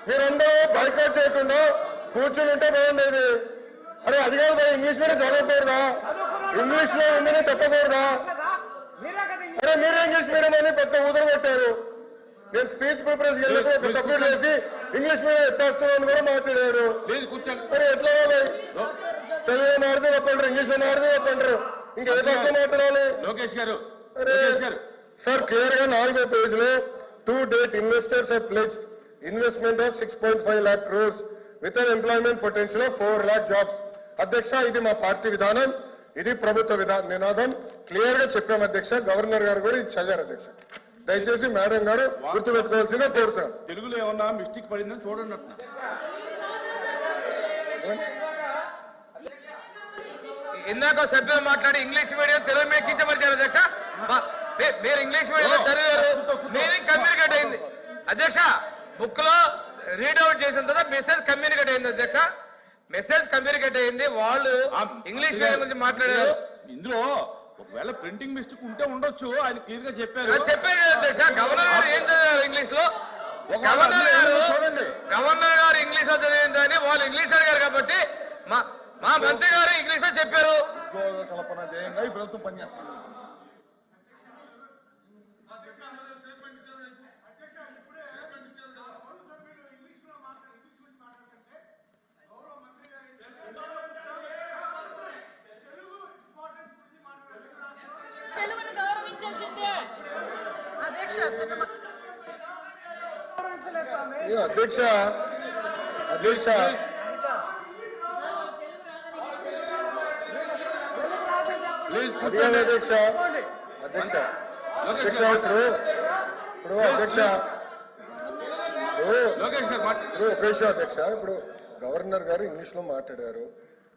మీరందరూ బైకాట్ చేయకుండా కూర్చుని ఉంటే బాగుండేది. అరే అది కాదు, ఇంగ్లీష్ మీడియం చదవకూడదా? ఇంగ్లీష్ లో ఉందని చెప్పకూడదా? అరే మీరే ఇంగ్లీష్ మీడియం అని పెద్ద ఊదర పెట్టారు. నేను స్పీచ్ ప్రిపరేషన్ వెళ్ళి తప్పుడు చేసి ఇంగ్లీష్ మీడియం ఎత్తేస్తున్నాను కూడా మాట్లాడారు. మరి ఎట్లా తెలుగు మాడితే తప్పంటారు, ఇంగ్లీష్ మాడితే తప్పంటారు, ఇంకే భాష మాట్లాడాలి? లోకేష్ గారు సార్ క్లియర్ గా 4వ పేజ్ లో to date investors have pledged investment of 6.5 lakh crores with an employment potential of 4 lakh jobs. అధ్యక్ష ఇది మా పార్టీ విధానం, ఇది ప్రభుత్వ నినాదం క్లియర్ గా చెప్పాం అధ్యక్ష. గవర్నర్ గారు కూడా ఇది చదివారు అధ్యక్ష. దయచేసి మేడం గారు గుర్తుపెట్టుకోవాల్సిందిగా కోరుతున్నాం. తెలుగులో ఏమన్నా మిస్టేక్ పడిందని చూడండి. ఇందాక సభ్యులు మాట్లాడి ఇంగ్లీష్ మీడియం తెలుగు మీద కించపరిచారు అధ్యక్ష. మీరు ఇంగ్లీష్ మీడియంలో చదివారు, మీనింగ్ కమ్యూనికేట్ అయింది అధ్యక్ష. బుక్ లో రీడౌట్ చేసిన తర్వాత మెసేజ్ కమ్యూనికేట్ అయింది అధ్యక్ష. మెసేజ్ కమ్యూనికేట్ అయింది, వాళ్ళు ఇంగ్లీష్ మీడియం గురించి మాట్లాడారు. ఇందులో ఒకవేళ ప్రింటింగ్ మిస్టేక్ ఉంటే ఉండొచ్చు, ఆయన క్లియర్ గా చెప్పారు. చెప్పారు అధ్యక్ష. గవర్నర్ గారు ఏం చదివారు ఇంగ్లీష్ లో? గవర్నర్ గారు ఇంగ్లీష్ లో చదివిందని వాళ్ళు ఇంగ్లీష్ అడిగారు కాబట్టి మా మంత్రి గారు ఇంగ్లీష్ లో చెప్పారు. కల్పన జయంగా ఈ ప్రభుత్వం పనిచేస్తుంది. అధ్యక్ష అధ్యక్ష అధ్యక్ష అధ్యక్ష అధ్యక్ష ఇప్పుడు అధ్యక్ష అధ్యక్ష ఇప్పుడు గవర్నర్ గారు ఇంగ్లీష్ లో మాట్లాడారు.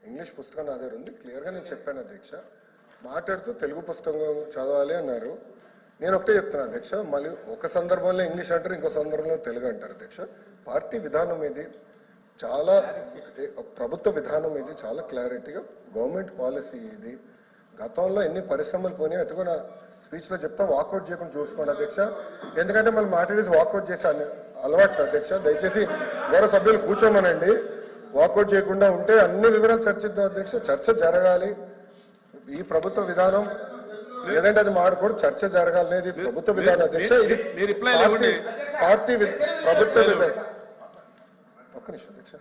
ఇంగ్లీష్ పుస్తకం నా దగ్గర ఉంది, క్లియర్ గా నేను చెప్పాను అధ్యక్ష. మాట్లాడుతూ తెలుగు పుస్తకం చదవాలి అన్నారు. నేను ఒకటే చెప్తున్నాను అధ్యక్ష, మళ్ళీ ఒక సందర్భంలో ఇంగ్లీష్ అంటారు, ఇంకో సందర్భంలో తెలుగు అంటారు అధ్యక్ష. పార్టీ విధానం ఇది చాలా, ప్రభుత్వ విధానం ఇది చాలా క్లారిటీగా గవర్నమెంట్ పాలసీ ఇది. గతంలో ఎన్ని పరిశ్రమలు పోయినాయి అటుగా నా స్పీచ్ లో చెప్తా, వాకౌట్ చేయకుండా చూసుకోండి అధ్యక్ష. ఎందుకంటే మళ్ళీ మాట్లాడేసి వాకౌట్ చేసే అలవాటు అధ్యక్ష. దయచేసి గౌరవ సభ్యులు కూర్చోమనండి. వాకౌట్ చేయకుండా ఉంటే అన్ని వివరాలు చర్చిద్దాం అధ్యక్ష. చర్చ జరగాలి, ఈ ప్రభుత్వ విధానం లేదంటే అది మాడకూడదు, చర్చ జరగాలనేది ప్రభుత్వ విధానం అధ్యక్ష. ఇది పార్టీ ప్రభుత్వ విధానం. ఒక్క నిమిషం అధ్యక్ష.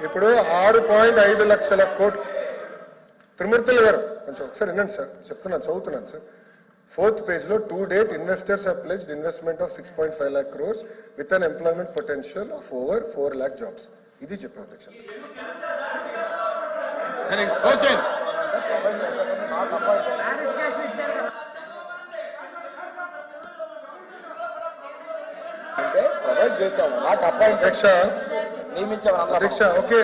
ఇప్పుడు 6.5 లక్షల కోట్లు. త్రిమూర్తులు గారు కొంచెం ఒకసారి వినండి సార్, చెప్తున్నాను, చదువుతున్నాను సార్. 4th పేజ్ లో to date investors have pledged investment of 6.5 lakh crores with an employment potential of over 4 lakh jobs. ఇది చెప్పాను అధ్యక్ష. అధ్యక్ష ఓకే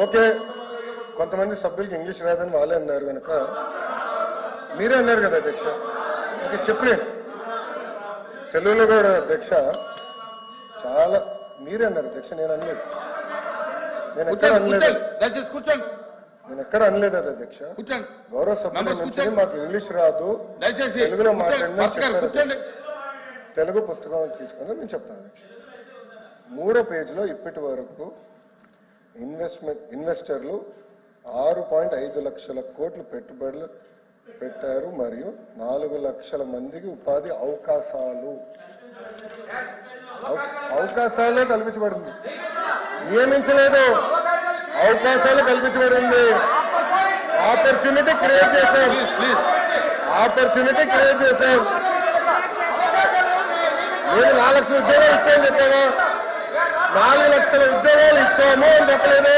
ఓకే, కొంతమంది సభ్యులకి ఇంగ్లీష్ రాదని వాళ్ళే అన్నారు కనుక మీరే అన్నారు కదా అధ్యక్ష. ఓకే చెప్పలేండి, తెలుగులో కూడా అధ్యక్ష చాలా మీరే అన్నారు అధ్యక్ష. నేను అనలేదు, నేను ఎక్కడ అనలేదు అది అధ్యక్ష. గౌరవ సభ్యుల నుంచి మాకు ఇంగ్లీష్ రాదు, తెలుగులో మాట్లాడిన తెలుగు పుస్తకం తీసుకుని నేను చెప్తాను అధ్యక్ష. 3వ పేజీలో ఇప్పటి వరకు ఇన్వెస్టర్లు 6.5 లక్షల కోట్లు పెట్టుబడులు పెట్టారు మరియు 4 లక్షల మందికి ఉపాధి అవకాశాలు కల్పించబడింది. నియమించలేదు, అవకాశాలు కల్పించబడింది. ఆపర్చునిటీ క్రియేట్ చేశాం. నేను 4 లక్షల ఉద్యోగాలు ఇచ్చాను చెప్పావా? 4 లక్షల ఉద్యోగాలు ఇచ్చాము అని చెప్పలేదు.